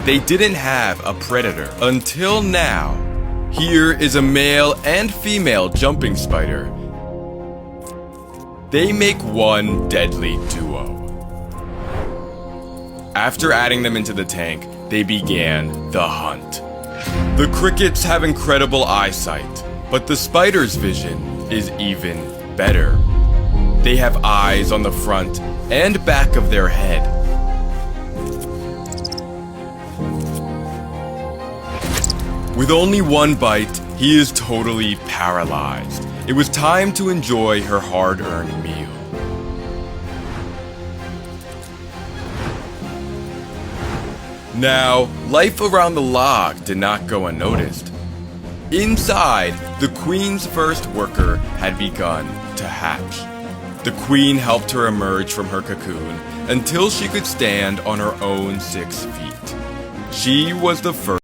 they didn't have a predator until now. Here is a male and female jumping spider. They make one deadly duo. After adding them into the tank, they began the hunt. The crickets have incredible eyesight, but the spider's vision is even better. They have eyes on the front and back of their head. With only one bite, he is totally paralyzed. It was time to enjoy her hard-earned meal. Now, life around the log did not go unnoticed. Inside, the queen's first worker had begun to hatch. The queen helped her emerge from her cocoon until she could stand on her own 6 feet. She was the first